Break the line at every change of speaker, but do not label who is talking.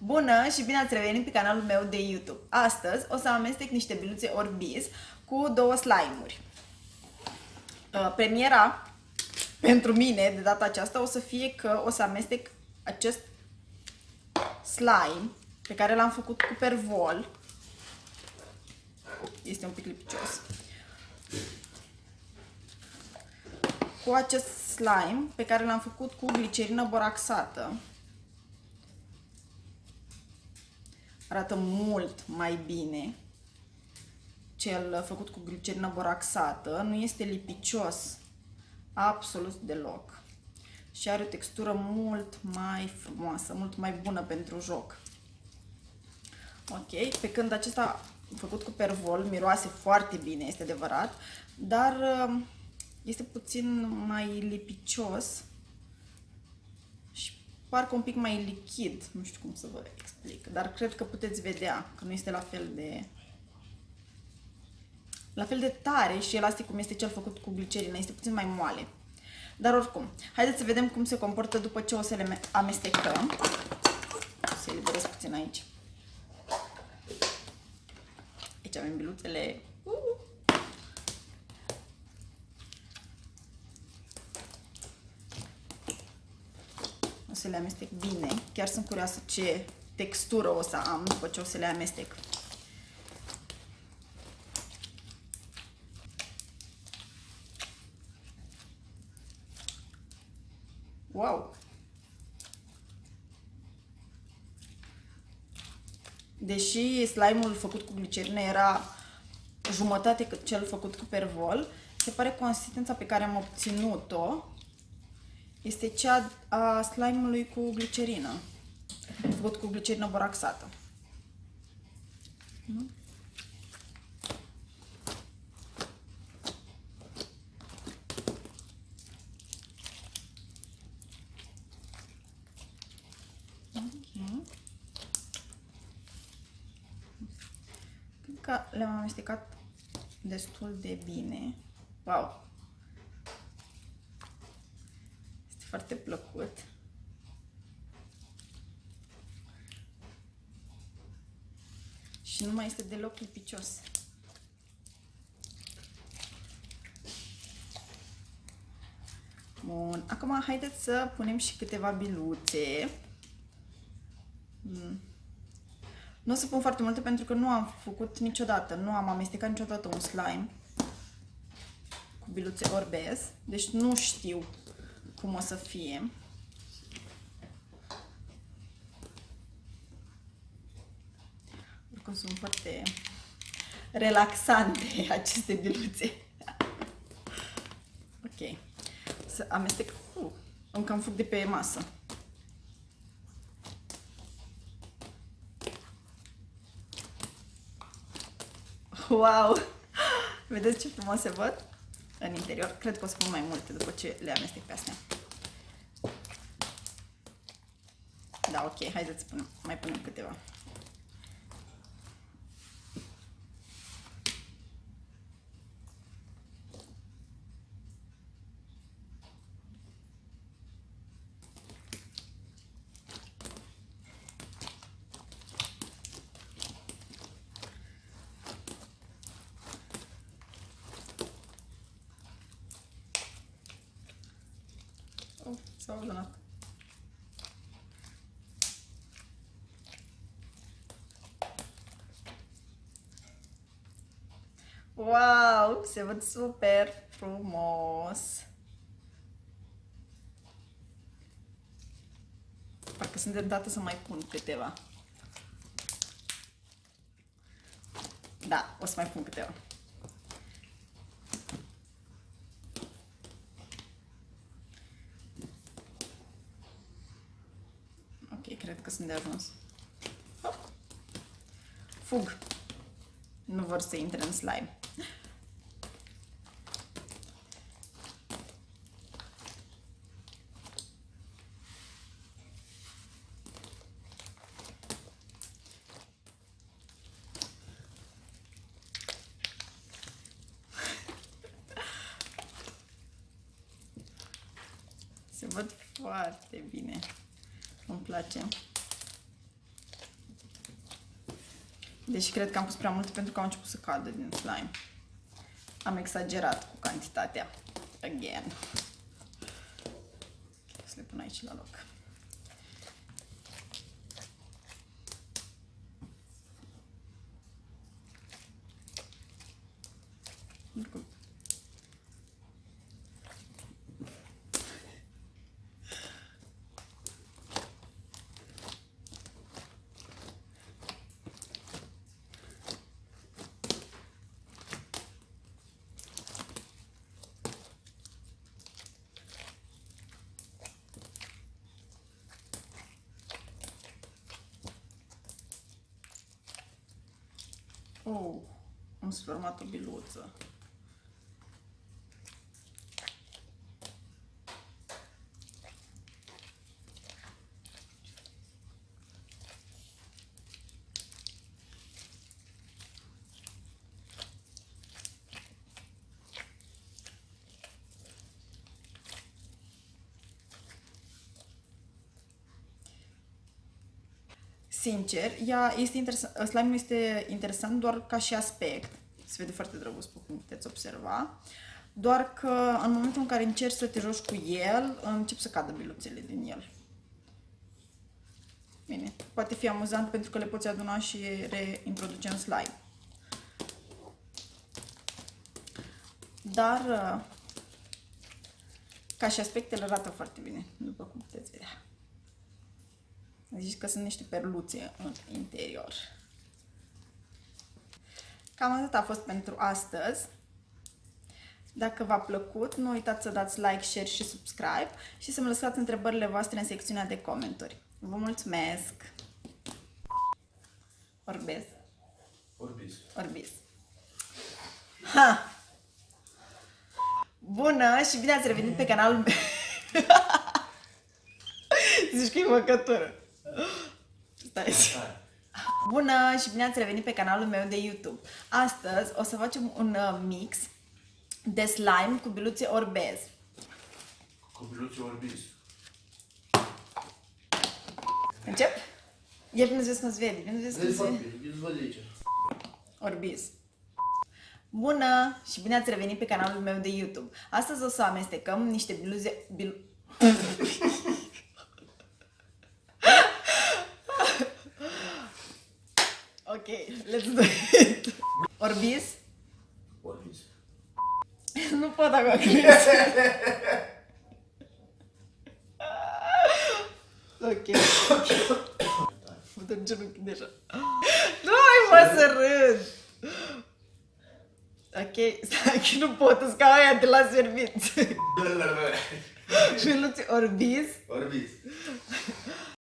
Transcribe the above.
Bună și bine ați revenit pe canalul meu de YouTube. Astăzi o să amestec niște biluțe Orbeez cu două slime-uri. Premiera pentru mine de data aceasta o să fie că o să amestec acest slime pe care l-am făcut cu pervol. Este un pic lipicios. Cu acest slime pe care l-am făcut cu glicerină boraxată. Arată mult mai bine cel făcut cu glicerină boraxată. Nu este lipicios absolut deloc. Și are o textură mult mai frumoasă, mult mai bună pentru joc. Ok, pe când acesta făcut cu pervol miroase foarte bine, este adevărat, dar este puțin mai lipicios și parcă un pic mai lichid, nu știu cum să vă explic, dar cred că puteți vedea că nu este la fel de tare și elastic cum este cel făcut cu glicerină, este puțin mai moale. Dar oricum, haideți să vedem cum se comportă după ce o să le amestecăm. Să eliberez puțin aici. Aici avem biluțele. O să le amestec bine. Chiar sunt curioasă ce textură o să am după ce o să le amestec. Wow! Deși slime-ul făcut cu glicerină era jumătate cât cel făcut cu pervol, se pare consistența pe care am obținut-o este cea a slime-ului cu glicerină, făcut cu glicerină boraxată. Cred că le-am amestecat destul de bine. Wow! Este foarte plăcut. Și nu mai este deloc lipicios. Bun, acum haideți să punem și câteva biluțe. Nu o să pun foarte multe pentru că nu am făcut niciodată, nu am amestecat niciodată un slime cu biluțe Orbeez, deci nu știu cum o să fie. Oricum sunt foarte relaxante aceste biluțe. Ok. Să amestec. Încă am fug de pe masă. Wow! Vedeți ce frumos se văd în interior? Cred că o să pun mai multe după ce le amestec pe astea. Da, ok, haideți să mai punem câteva. S-a ordonat. Wow! Se văd super frumos! Parcă sunt tentată să mai pun câteva. Da, o să mai pun câteva. Ok, cred că sunt de ajuns. Fug! Nu vor să intre în slime. Se văd foarte bine. Îmi place. Deși cred că am pus prea multe pentru că au început să cadă din slime. Am exagerat cu cantitatea. Again. Okay, să le pun aici la loc. Oh, am sformat o biluță. Sincer, slime-ul este interesant doar ca și aspect. Se vede foarte drăguț, cum puteți observa. Doar că în momentul în care încerci să te joci cu el, încep să cadă biluțele din el. Bine, poate fi amuzant pentru că le poți aduna și reintroduce în slime. Dar ca și aspectele arată foarte bine, după cum puteți vedea. Zici că sunt niște perluțe în interior. Cam atât a fost pentru astăzi. Dacă v-a plăcut, nu uitați să dați like, share și subscribe și să-mi lăsați întrebările voastre în secțiunea de comentarii. Vă mulțumesc! Orbez. Orbis. Ha! Bună și bine ați revenit pe canalul meu. Zici că e măcătură. Stai. Bună și bine ați revenit pe canalul meu de YouTube. Astăzi o să facem un mix de slime cu biluțe Orbez.
Cu biluțe Orbis.
Încep? Ia vine să vezi cum se vede. Vine să vezi cum se
vede.
Orbis. Bună și bine ați revenit pe canalul meu de YouTube. Astăzi o să amestecăm niște biluțe... Ok, let's do it. Orbis?
Orbis.
Nu pot acum. Ok. Mă dă genunchi deja. Nu mai mă să râd. Ok, stai că nu pot, îți ca aia de la servit. Biluțe Orbis.
Orbis.